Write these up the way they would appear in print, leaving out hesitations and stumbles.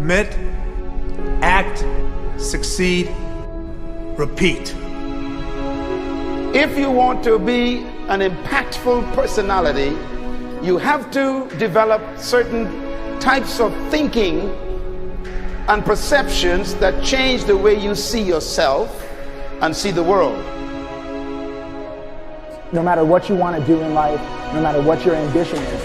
Commit, act, succeed, repeat. If you want to be an impactful personality, you have to develop certain types of thinking and perceptions that change the way you see yourself and see the world. No matter what you want to do in life, no matter what your ambition is,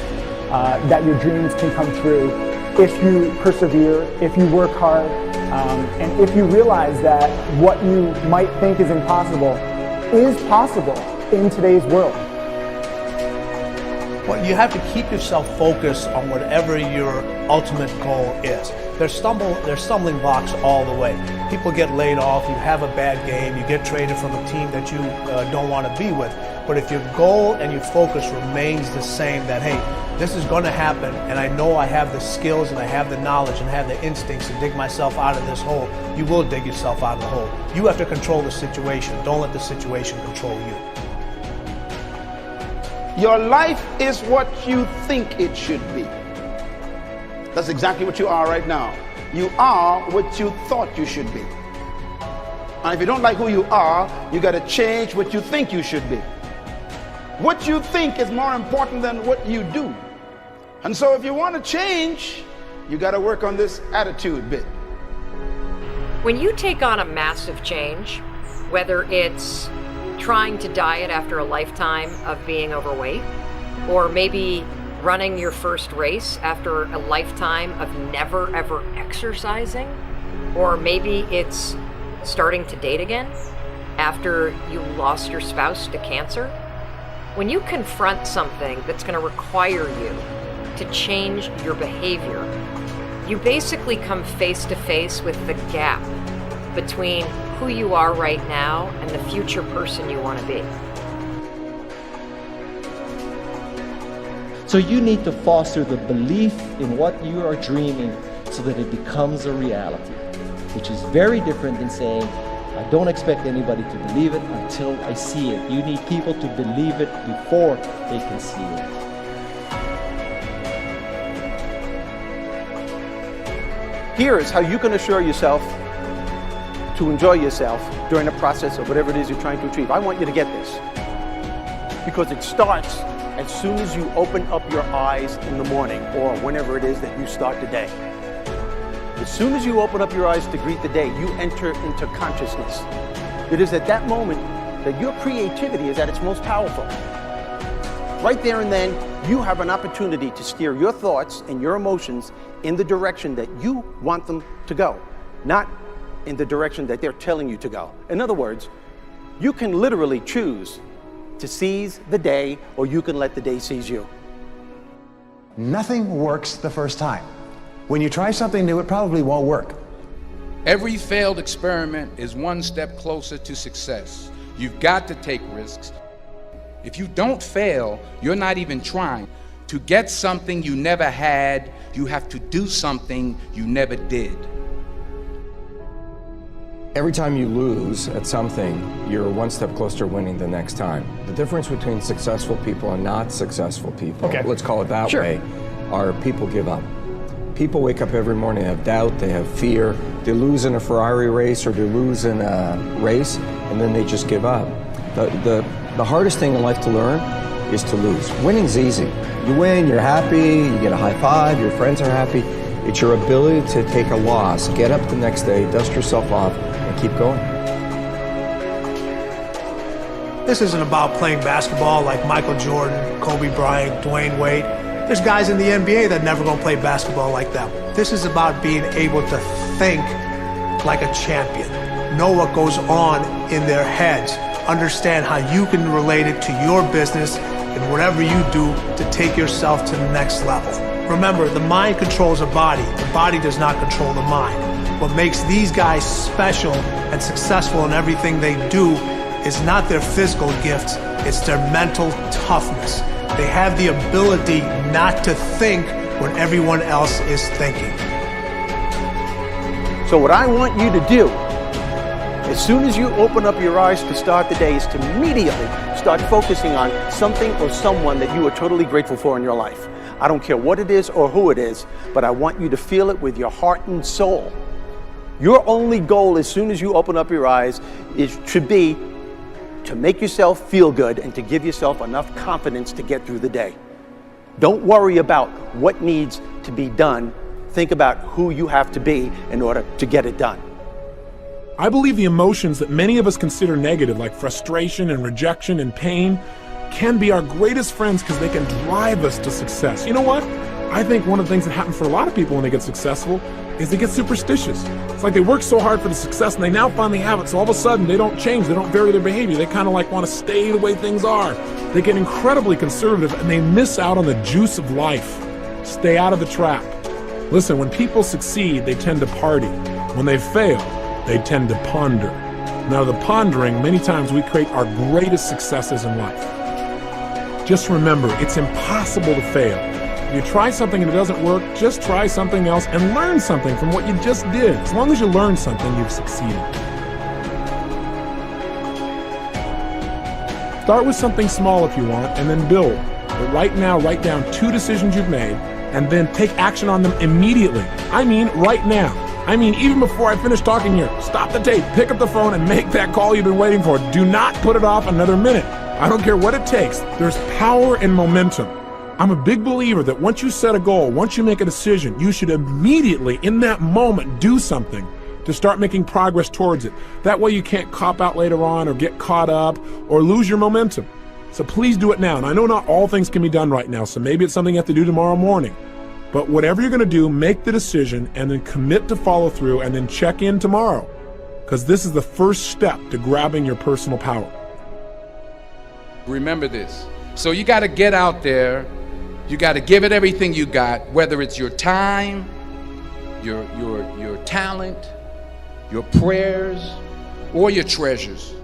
that your dreams can come true if you persevere, if you work hard, and if you realize that what you might think is impossible is possible in today's world. Well, you have to keep yourself focused on whatever your ultimate goal is. There's stumbling blocks all the way. People get laid off, you have a bad game, you get traded from a team that you don't want to be with. But if your goal and your focus remains the same, that hey, this is going to happen, and I know I have the skills and I have the knowledge and I have the instincts to dig myself out of this hole, you will dig yourself out of the hole. You have to control the situation. Don't let the situation control you. Your life is what you think it should be. That's exactly what you are right now. You are what you thought you should be. And if you don't like who you are, you got to change what you think you should be. What you think is more important than what you do. And so if you want to change, you got to work on this attitude bit. When you take on a massive change, whether it's trying to diet after a lifetime of being overweight, or maybe running your first race after a lifetime of never ever exercising, or maybe it's starting to date again after you lost your spouse to cancer. When you confront something that's going to require you to change your behavior, you basically come face to face with the gap between who you are right now and the future person you want to be. So you need to foster the belief in what you are dreaming so that it becomes a reality, which is very different than saying, I don't expect anybody to believe it until I see it. You need people to believe it before they can see it. Here is how you can assure yourself to enjoy yourself during the process of whatever it is you're trying to achieve. I want you to get this, because it starts as soon as you open up your eyes in the morning, or whenever it is that you start the day. As soon as you open up your eyes to greet the day, you enter into consciousness. It is at that moment that your creativity is at its most powerful. Right there and then, you have an opportunity to steer your thoughts and your emotions in the direction that you want them to go, not in the direction that they're telling you to go. In other words, you can literally choose to seize the day, or you can let the day seize you. Nothing works the first time. When you try something new, it probably won't work. Every failed experiment is one step closer to success. You've got to take risks. If you don't fail, you're not even trying. To get something you never had, you have to do something you never did. Every time you lose at something, you're one step closer to winning the next time. The difference between successful people and not successful people, let's call it that way, are people give up. People wake up every morning, they have doubt, they have fear, they lose in a Ferrari race or they lose in a race, and then they just give up. The hardest thing in life to learn is to lose. Winning's easy. You win, you're happy, you get a high five, your friends are happy. It's your ability to take a loss, get up the next day, dust yourself off, and keep going. This isn't about playing basketball like Michael Jordan, Kobe Bryant, Dwayne Wade. There's guys in the NBA that never gonna play basketball like them. This is about being able to think like a champion, know what goes on in their heads, understand how you can relate it to your business and whatever you do to take yourself to the next level. Remember, the mind controls the body does not control the mind. What makes these guys special and successful in everything they do is not their physical gifts, it's their mental toughness. They have the ability not to think when everyone else is thinking. So what I want you to do, as soon as you open up your eyes to start the day, is to immediately start focusing on something or someone that you are totally grateful for in your life. I don't care what it is or who it is, but I want you to feel it with your heart and soul. Your only goal as soon as you open up your eyes should be to make yourself feel good and to give yourself enough confidence to get through the day. Don't worry about what needs to be done. Think about who you have to be in order to get it done. I believe the emotions that many of us consider negative, like frustration and rejection and pain, can be our greatest friends because they can drive us to success. You know what? I think one of the things that happens for a lot of people when they get successful is they get superstitious. It's like they work so hard for the success and they now finally have it, so all of a sudden they don't change, they don't vary their behavior, they kind of like want to stay the way things are. They get incredibly conservative and they miss out on the juice of life. Stay out of the trap. Listen, when people succeed, they tend to party. When they fail, they tend to ponder. Now, the pondering, many times we create our greatest successes in life. Just remember, it's impossible to fail. If you try something and it doesn't work, just try something else and learn something from what you just did. As long as you learn something, you've succeeded. Start with something small if you want, and then build. But right now, write down 2 decisions you've made, and then take action on them immediately. I mean, right now. I mean, even before I finish talking here, stop the tape, pick up the phone, and make that call you've been waiting for. Do not put it off another minute. I don't care what it takes. There's power in momentum. I'm a big believer that once you set a goal, once you make a decision, you should immediately, in that moment, do something to start making progress towards it. That way you can't cop out later on or get caught up or lose your momentum. So please do it now. And I know not all things can be done right now, so maybe it's something you have to do tomorrow morning. But whatever you're going to do, make the decision and then commit to follow through and then check in tomorrow. Because this is the first step to grabbing your personal power. Remember this. So you got to get out there. You got to give it everything you got, whether it's your time, your talent, your prayers, or your treasures.